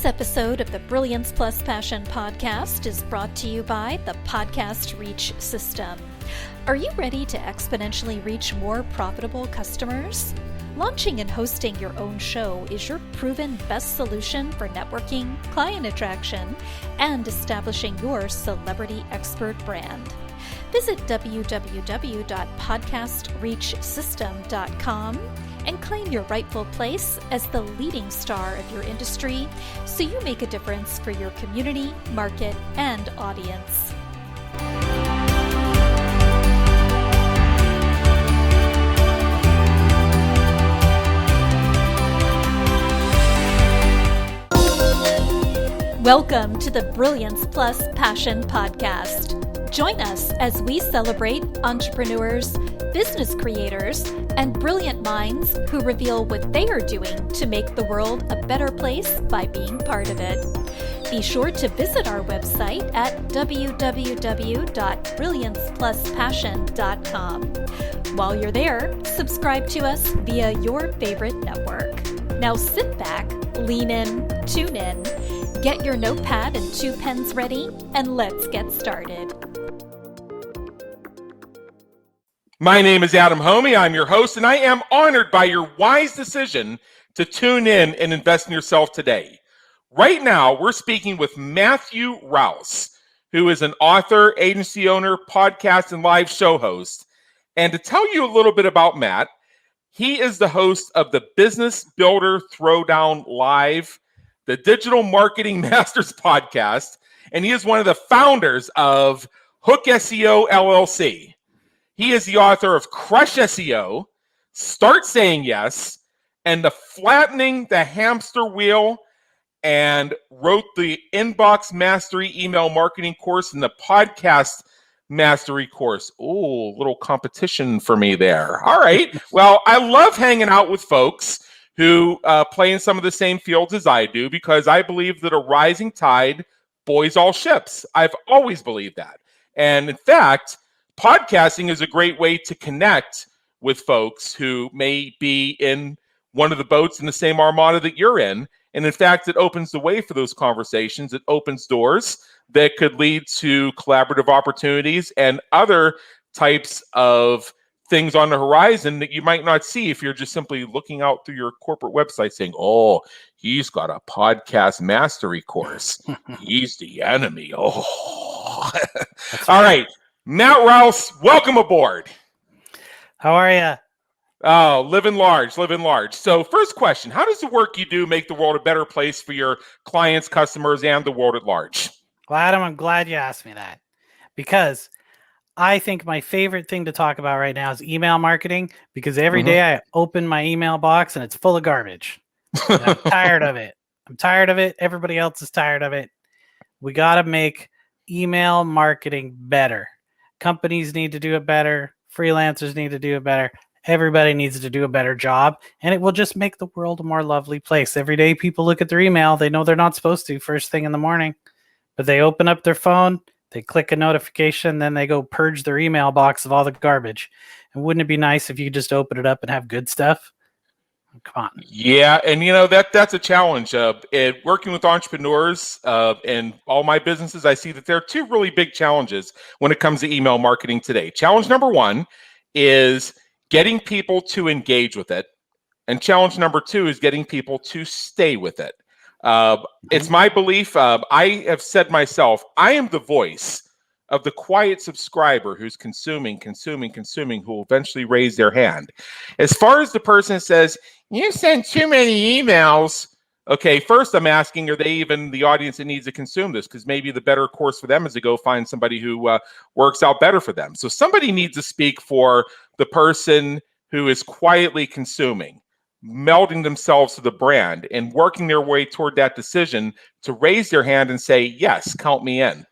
This episode of the Brilliance Plus Passion podcast is brought to you by the Podcast Reach System. Are you ready to exponentially reach more profitable customers? Launching and hosting your own show is your proven best solution for networking, client attraction, and establishing your celebrity expert brand. Visit www.podcastreachsystem.com and claim your rightful place as the leading star of your industry so you make a difference for your community, market, and audience. Welcome to the Brilliance Plus Passion podcast. Join us as we celebrate entrepreneurs, business creators, and brilliant minds who reveal what they are doing to make the world a better place by being part of it. Be sure to visit our website at www.brilliancepluspassion.com. While you're there, subscribe to us via your favorite network. Now sit back, lean in, tune in, get your notepad and 2 pens ready, and let's get started. My name is Adam Homey. I'm your host, and I am honored by your wise decision to tune in and invest in yourself today. Right now, we're speaking with Matthew Rouse, who is an author, agency owner, podcast, and live show host. And to tell you a little bit about Matt, he is the host of the Business Builder Throwdown Live, the Digital Marketing Masters podcast, and he is one of the founders of Hook SEO LLC. He is the author of Crush SEO, Start Saying Yes, and the Flattening the Hamster Wheel, and wrote the Inbox Mastery email marketing course and the podcast mastery course. Oh, little competition for me there. All right. Well, I love hanging out with folks who play in some of the same fields as I do, because I believe that a rising tide buoys all ships. I've always believed that. And in fact, podcasting is a great way to connect with folks who may be in one of the boats in the same armada that you're in. And in fact, it opens the way for those conversations. It opens doors that could lead to collaborative opportunities and other types of things on the horizon that you might not see if you're just simply looking out through your corporate website saying, oh, he's got a podcast mastery course. He's the enemy. Oh, all right. Matt Rouse, welcome aboard. How are you? Oh, living large, living large. So first question, how does the work you do make the world a better place for your clients, customers, and the world at large? Well, Adam, I'm glad you asked me that, because I think my favorite thing to talk about right now is email marketing, because every day I open my email box and it's full of garbage. And I'm tired of it. I'm tired of it. Everybody else is tired of it. We got to make email marketing better. Companies need to do it better. Freelancers need to do it better. Everybody needs to do a better job, and it will just make the world a more lovely place. Every day people look at their email. They know they're not supposed to first thing in the morning, but they open up their phone, they click a notification, then they go purge their email box of all the garbage. And wouldn't it be nice if you could just open it up and have good stuff? Come on. Yeah, and you know that's a challenge. Working with entrepreneurs and all my businesses, I see that there are two really big challenges when it comes to email marketing today. Challenge number one is getting people to engage with it, and challenge number two is getting people to stay with it. It's my belief. I have said myself, I am the voice of the quiet subscriber who's consuming, who will eventually raise their hand. As far as the person that says, you send too many emails. Okay, first I'm asking, are they even the audience that needs to consume this? Because maybe the better course for them is to go find somebody who works out better for them. So somebody needs to speak for the person who is quietly consuming, melding themselves to the brand and working their way toward that decision to raise their hand and say, yes, count me in.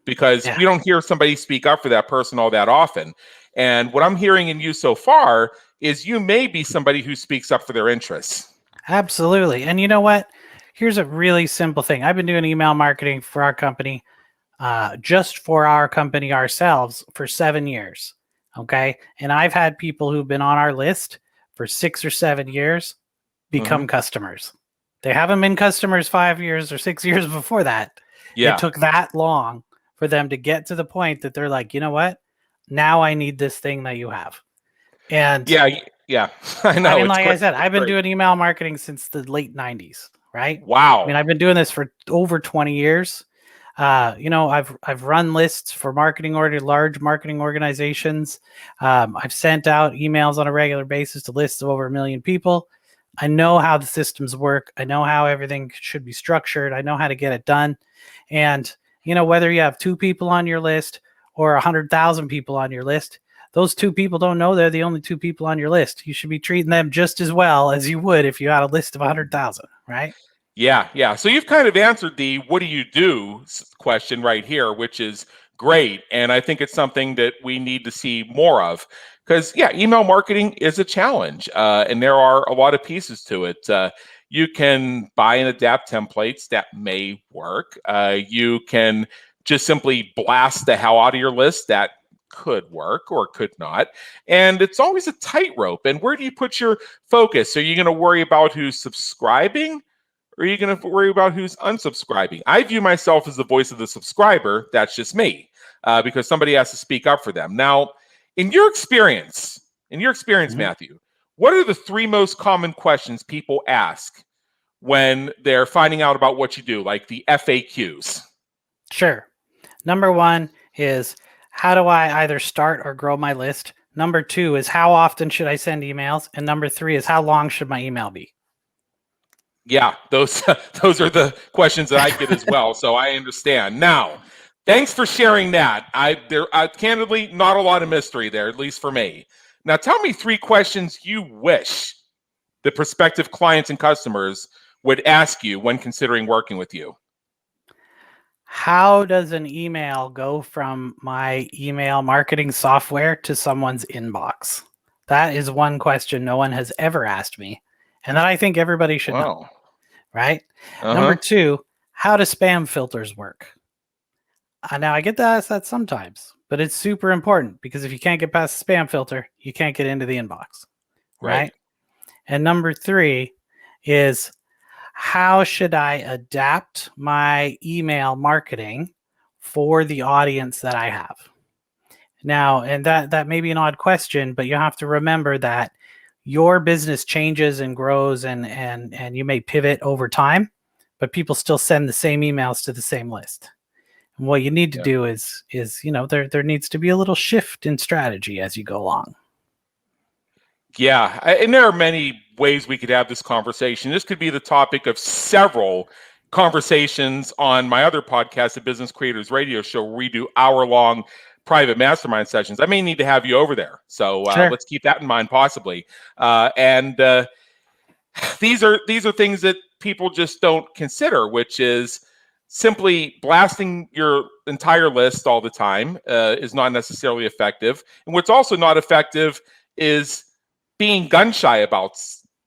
Because we don't hear somebody speak up for that person all that often. And what I'm hearing in you so far is you may be somebody who speaks up for their interests. Absolutely. And you know what? Here's a really simple thing. I've been doing email marketing for our company, just for our company ourselves, for 7 years. Okay. And I've had people who've been on our list for 6 or 7 years become customers. They haven't been customers 5 years or 6 years before that. Yeah. It took that long for them to get to the point that they're like, you know what? Now I need this thing that you have. And Yeah. I know. I mean, It's like great. I said, I've been Great. doing email marketing since the late 90s, right? Wow. I mean, I've been doing this for over 20 years. I've run lists for large marketing organizations. I've sent out emails on a regular basis to lists of over 1 million people. I know how the systems work. I know how everything should be structured. I know how to get it done. And, whether you have 2 people on your list or 100,000 people on your list, those 2 people don't know they're the only 2 people on your list. You should be treating them just as well as you would if you had a list of 100,000, right? Yeah. So you've kind of answered the "what do you do" question right here, which is great. And I think it's something that we need to see more of because, email marketing is a challenge. And there are a lot of pieces to it. You can buy and adapt templates that may work. You can just simply blast the hell out of your list. That could work or could not. And it's always a tightrope. And where do you put your focus? Are you going to worry about who's subscribing? Or are you going to worry about who's unsubscribing? I view myself as the voice of the subscriber. That's just me, because somebody has to speak up for them. Now, in your experience, Matthew, what are the 3 most common questions people ask when they're finding out about what you do, like the FAQs? Sure. Number 1 is, how do I either start or grow my list? Number 2 is, how often should I send emails? And number 3 is, how long should my email be? Yeah, those are the questions that I get as well. So I understand. Now, thanks for sharing that. There candidly not a lot of mystery there, at least for me. Now, tell me 3 questions you wish the prospective clients and customers would ask you when considering working with you. How does an email go from my email marketing software to someone's inbox? That is one question no one has ever asked me, and that I think everybody should know. Right? Number 2, how do spam filters work? Now, I get to ask that sometimes, but it's super important because if you can't get past the spam filter, you can't get into the inbox. Right? And number 3 is, how should I adapt my email marketing for the audience that I have? Now, and that may be an odd question, but you have to remember that your business changes and grows and you may pivot over time, but people still send the same emails to the same list. And what you need to do is there needs to be a little shift in strategy as you go along. Yeah, and there are many ways we could have this conversation. This could be the topic of several conversations on my other podcast, the Business Creators Radio Show, where we do hour-long private mastermind sessions. I may need to have you over there. So Sure. Let's keep that in mind possibly. These are things that people just don't consider, which is simply blasting your entire list all the time is not necessarily effective. And what's also not effective is being gun shy about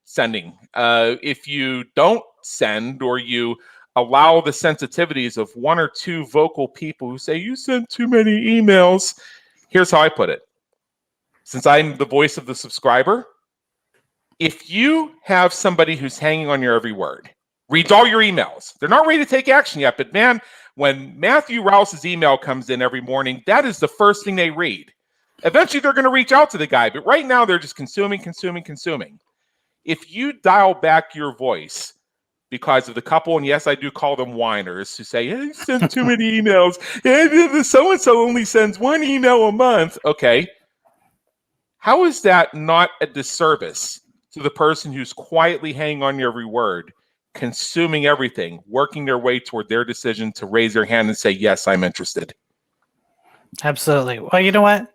sending. If you don't send, or you allow the sensitivities of 1 or 2 vocal people who say, you sent too many emails. Here's how I put it. Since I'm the voice of the subscriber, if you have somebody who's hanging on your every word, reads all your emails, they're not ready to take action yet, but man, when Matthew Rouse's email comes in every morning, that is the first thing they read. Eventually, they're going to reach out to the guy, but right now they're just consuming. If you dial back your voice because of the couple, and yes, I do call them whiners, who say, hey, you send too many emails. Hey, so-and-so only sends 1 email a month. Okay. How is that not a disservice to the person who's quietly hanging on your every word, consuming everything, working their way toward their decision to raise their hand and say, yes, I'm interested? Absolutely. Well, you know what?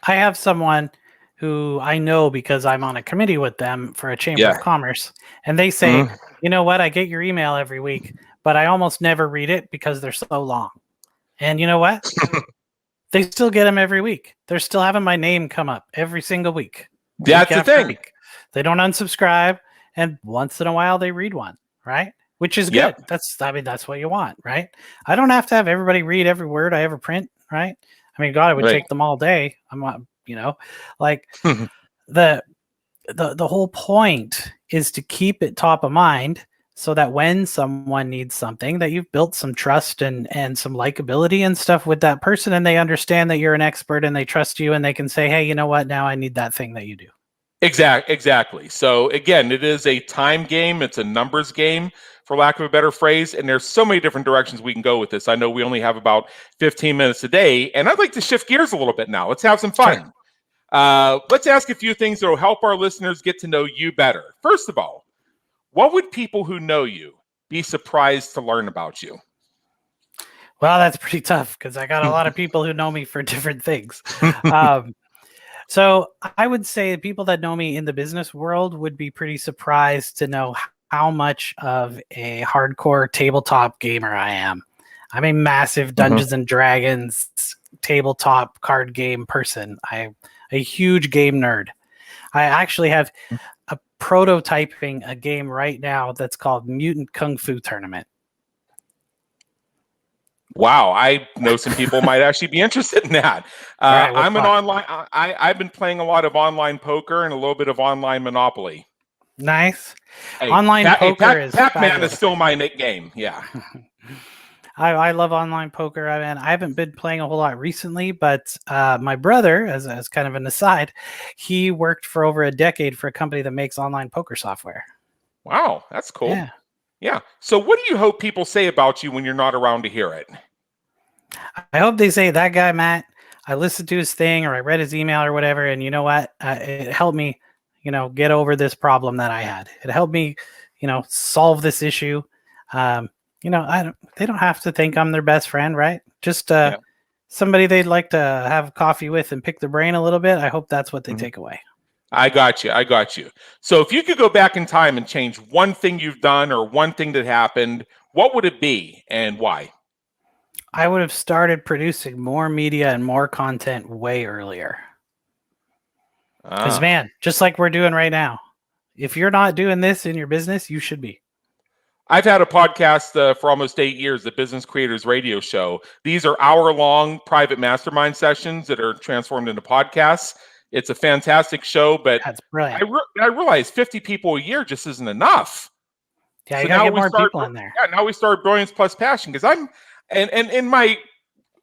I have someone who I know because I'm on a committee with them for a chamber of commerce, and they say, you know what? I get your email every week, but I almost never read it because they're so long. And you know what? They still get them every week. They're still having my name come up every single week. That's the thing. Week. They don't unsubscribe, and once in a while they read one, right? Which is good. That's what you want, right? I don't have to have everybody read every word I ever print, right? I mean, God, it would take them all day. I'm not, like the whole point is to keep it top of mind so that when someone needs something, that you've built some trust and some likability and stuff with that person, and they understand that you're an expert and they trust you, and they can say, hey, you know what, now I need that thing that you do. Exactly. So again, it is a time game. It's a numbers game, for lack of a better phrase. And there's so many different directions we can go with this. I know we only have about 15 minutes a day, and I'd like to shift gears a little bit now. Let's have some fun. Sure. Let's ask a few things that will help our listeners get to know you better. First of all, what would people who know you be surprised to learn about you? Well, that's pretty tough because I got a lot of people who know me for different things. So I would say people that know me in the business world would be pretty surprised to know how much of a hardcore tabletop gamer I am. I'm a massive Dungeons and Dragons tabletop card game person. I'm a huge game nerd. I actually have a prototyping a game right now that's called Mutant Kung Fu Tournament. Wow, I know some people might actually be interested in that. Right, I'm an online. I've been playing a lot of online poker and a little bit of online Monopoly. Nice. Hey, Online poker is Pac-Man is still my game. Yeah. I love online poker. I mean, I haven't been playing a whole lot recently, but my brother, as kind of an aside, he worked for over a decade for a company that makes online poker software. Wow, that's cool. Yeah. So what do you hope people say about you when you're not around to hear it? I hope they say, that guy, Matt, I listened to his thing or I read his email or whatever, and you know what? It helped me, get over this problem that I had. It helped me, solve this issue. They don't have to think I'm their best friend, right? Just somebody they'd like to have coffee with and pick their brain a little bit. I hope that's what they take away. I got you. So if you could go back in time and change one thing you've done or one thing that happened, what would it be and why? I would have started producing more media and more content way earlier. Because, man, just like we're doing right now, if you're not doing this in your business, you should be. I've had a podcast for almost 8 years, the Business Creators Radio Show. These are hour-long private mastermind sessions that are transformed into podcasts. It's a fantastic show, but that's brilliant. I realize 50 people a year just isn't enough. Yeah, you gotta get more people in there. Yeah, now we start Brilliance Plus Passion because and in my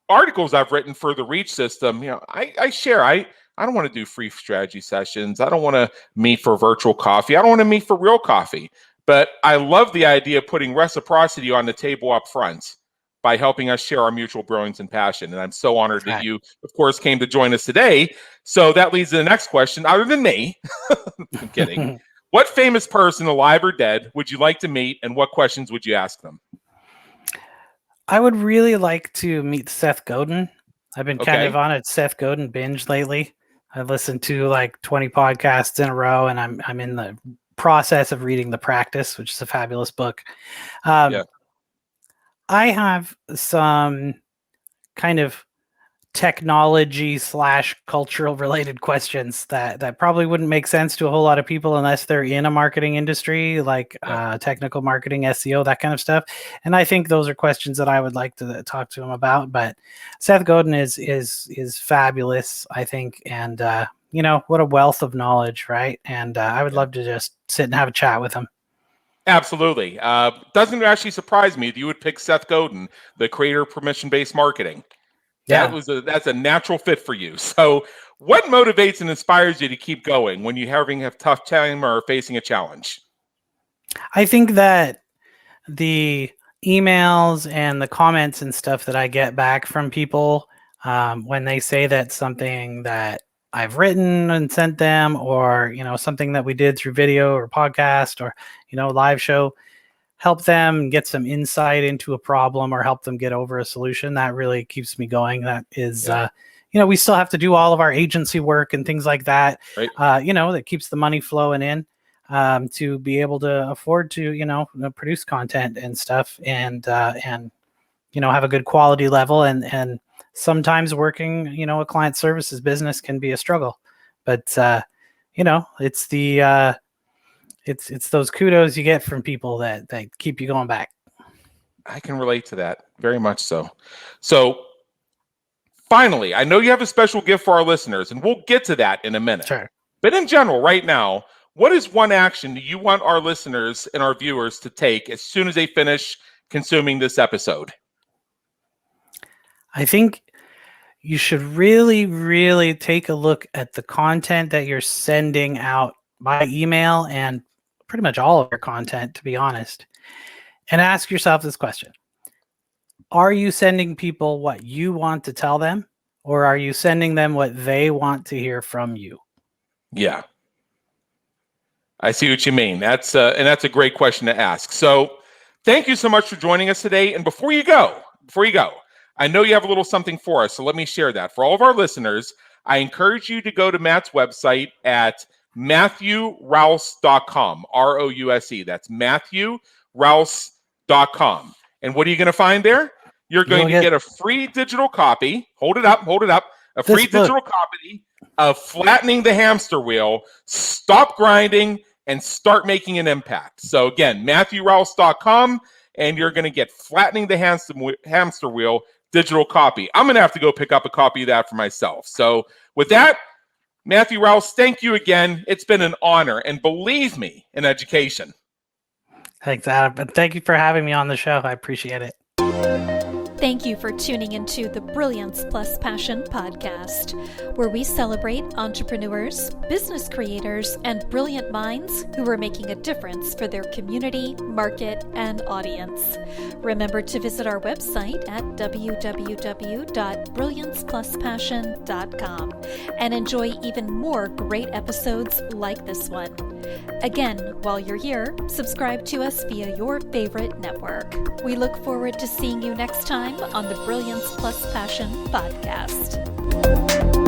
articles I've written for the Reach system, I share. I don't want to do free strategy sessions. I don't want to meet for virtual coffee. I don't want to meet for real coffee. But I love the idea of putting reciprocity on the table up front by helping us share our mutual brilliance and passion. And I'm so honored that you, of course, came to join us today. So that leads to the next question, other than me. I'm kidding. What famous person, alive or dead, would you like to meet, and what questions would you ask them? I would really like to meet Seth Godin. I've been kind of on a Seth Godin binge lately. I've listened to like 20 podcasts in a row, and I'm in the process of reading The Practice, which is a fabulous book. I have some kind of technology / cultural related questions that probably wouldn't make sense to a whole lot of people unless they're in a marketing industry, like technical marketing, SEO, that kind of stuff. And I think those are questions that I would like to talk to him about. But Seth Godin is fabulous, I think. And, what a wealth of knowledge, right? And I would love to just sit and have a chat with him. Absolutely. Doesn't actually surprise me that you would pick Seth Godin, the creator of permission-based marketing. That's a natural fit for you. So what motivates and inspires you to keep going when you're having a tough time or facing a challenge? I think that the emails and the comments and stuff that I get back from people when they say that something that I've written and sent them, or, something that we did through video or podcast or, live show, help them get some insight into a problem or help them get over a solution. That really keeps me going. That is, we still have to do all of our agency work and things like that, right. That keeps the money flowing in to be able to afford to, produce content and stuff and have a good quality level. And sometimes working, a client services business can be a struggle, but it's the, it's those kudos you get from people that keep you going back. I can relate to that very much so. So finally, I know you have a special gift for our listeners, and we'll get to that in a minute. Sure. But in general, right now, what is one action you want our listeners and our viewers to take as soon as they finish consuming this episode? I think you should really, really take a look at the content that you're sending out by email and pretty much all of your content, to be honest, and ask yourself this question. Are you sending people what you want to tell them, or are you sending them what they want to hear from you? Yeah. I see what you mean. That's a great question to ask. So thank you so much for joining us today. And before you go, I know you have a little something for us, so let me share that. For all of our listeners, I encourage you to go to Matt's website at MatthewRouse.com, R-O-U-S-E. That's MatthewRouse.com. And what are you going to find there? You're going to get a free digital copy. Hold it up. A free digital copy of Flattening the Hamster Wheel. Stop grinding and start making an impact. So again, MatthewRouse.com, and you're going to get Flattening the Hamster Wheel digital copy. I'm going to have to go pick up a copy of that for myself. So with that, Matthew Rouse, thank you again. It's been an honor, and believe me, an education. Thanks, Adam. And thank you for having me on the show. I appreciate it. Thank you for tuning into the Brilliance Plus Passion podcast, where we celebrate entrepreneurs, business creators, and brilliant minds who are making a difference for their community, market, and audience. Remember to visit our website at www.brilliancepluspassion.com and enjoy even more great episodes like this one. Again, while you're here, subscribe to us via your favorite network. We look forward to seeing you next time on the Brilliance Plus Passion podcast.